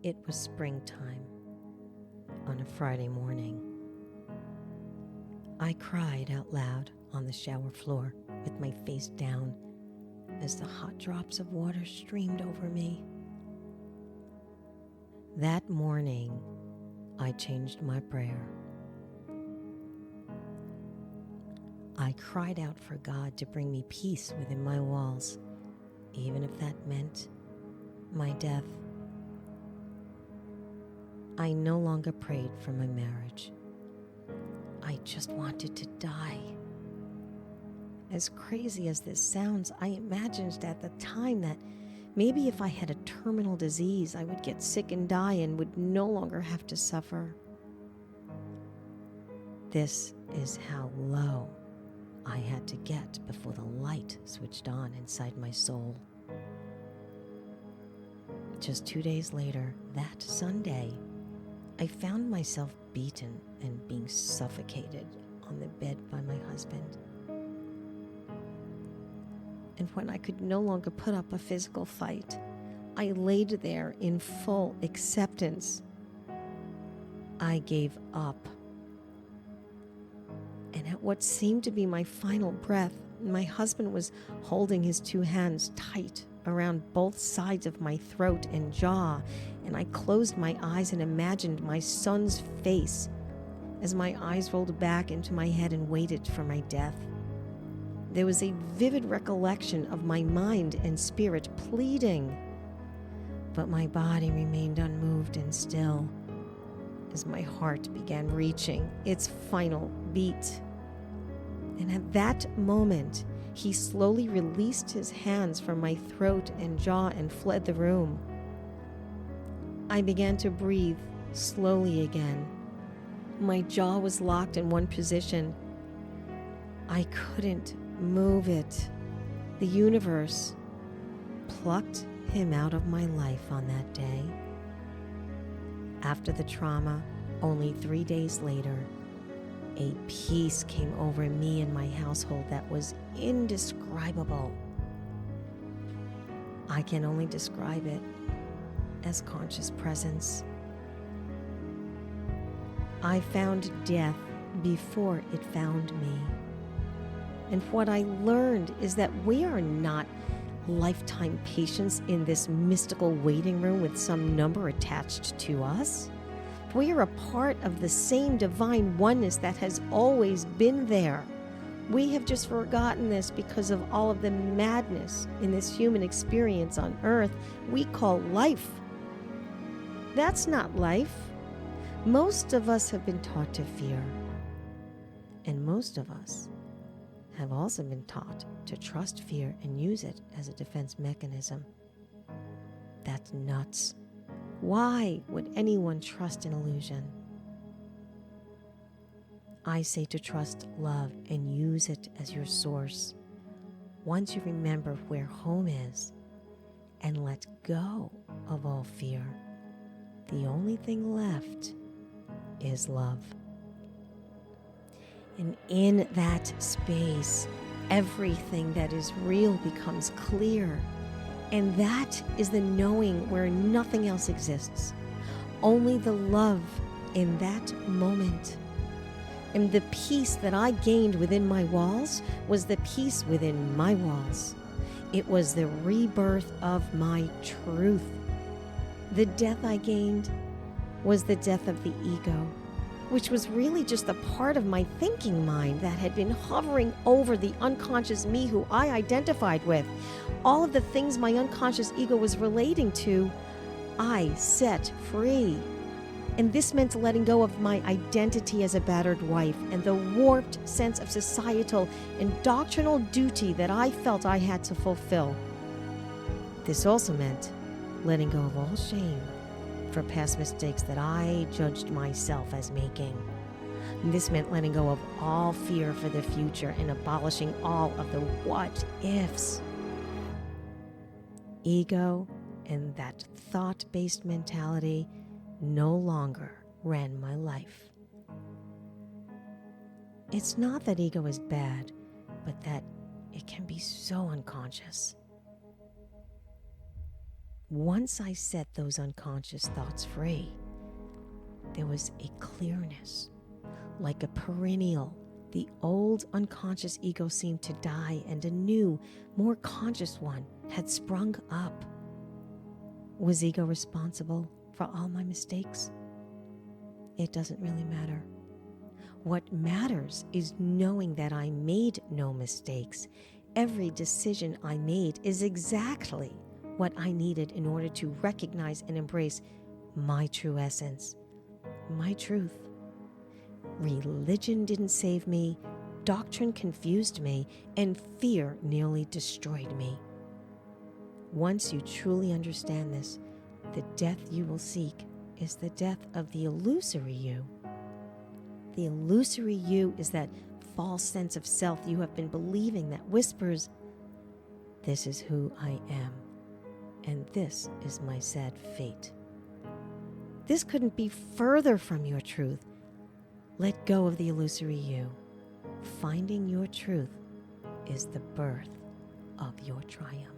It was springtime on a Friday morning. I cried out loud on the shower floor with my face down as the hot drops of water streamed over me. That morning, I changed my prayer. I cried out for God to bring me peace within my walls, even if that meant my death. I no longer prayed for my marriage. I just wanted to die. As crazy as this sounds, I imagined at the time that maybe if I had a terminal disease, I would get sick and die and would no longer have to suffer. This is how low I had to get before the light switched on inside my soul. Just 2 days later, that Sunday, I found myself beaten and being suffocated on the bed by my husband. And when I could no longer put up a physical fight, I laid there in full acceptance. I gave up. And at what seemed to be my final breath, my husband was holding his 2 hands tight around both sides of my throat and jaw, and I closed my eyes and imagined my son's face as my eyes rolled back into my head and waited for my death. There was a vivid recollection of my mind and spirit pleading, but my body remained unmoved and still as my heart began reaching its final beat. And at that moment, he slowly released his hands from my throat and jaw and fled the room. I began to breathe slowly again. My jaw was locked in one position. I couldn't move it. The universe plucked him out of my life on that day. After the trauma, only 3 days later, a peace came over me and my household that was indescribable. I can only describe it as conscious presence. I found death before it found me. And what I learned is that we are not lifetime patients in this mystical waiting room with some number attached to us. We are a part of the same divine oneness that has always been there. We have just forgotten this because of all of the madness in this human experience on earth we call life. That's not life. Most of us have been taught to fear. And most of us have also been taught to trust fear and use it as a defense mechanism. That's nuts. Why would anyone trust an illusion? I say to trust love and use it as your source. Once you remember where home is and let go of all fear, the only thing left is love. And in that space, everything that is real becomes clear. And that is the knowing where nothing else exists. Only the love in that moment. And the peace that I gained within my walls was the peace within my walls. It was the rebirth of my truth. The death I gained was the death of the ego, which was really just a part of my thinking mind that had been hovering over the unconscious me who I identified with. All of the things my unconscious ego was relating to, I set free. And this meant letting go of my identity as a battered wife and the warped sense of societal and doctrinal duty that I felt I had to fulfill. This also meant letting go of all shame for past mistakes that I judged myself as making. And this meant letting go of all fear for the future and abolishing all of the what ifs. Ego and that thought-based mentality no longer ran my life. It's not that ego is bad, but that it can be so unconscious. Once I set those unconscious thoughts free, there was a clearness, like a perennial. The old unconscious ego seemed to die, and a new, more conscious one had sprung up. Was ego responsible for all my mistakes? It doesn't really matter. What matters is knowing that I made no mistakes. Every decision I made is exactly what I needed in order to recognize and embrace my true essence, my truth. Religion didn't save me, doctrine confused me, and fear nearly destroyed me. Once you truly understand this, the death you will seek is the death of the illusory you. The illusory you is that false sense of self you have been believing that whispers, "This is who I am, and this is my sad fate." This couldn't be further from your truth. Let go of the illusory you. Finding your truth is the birth of your triumph.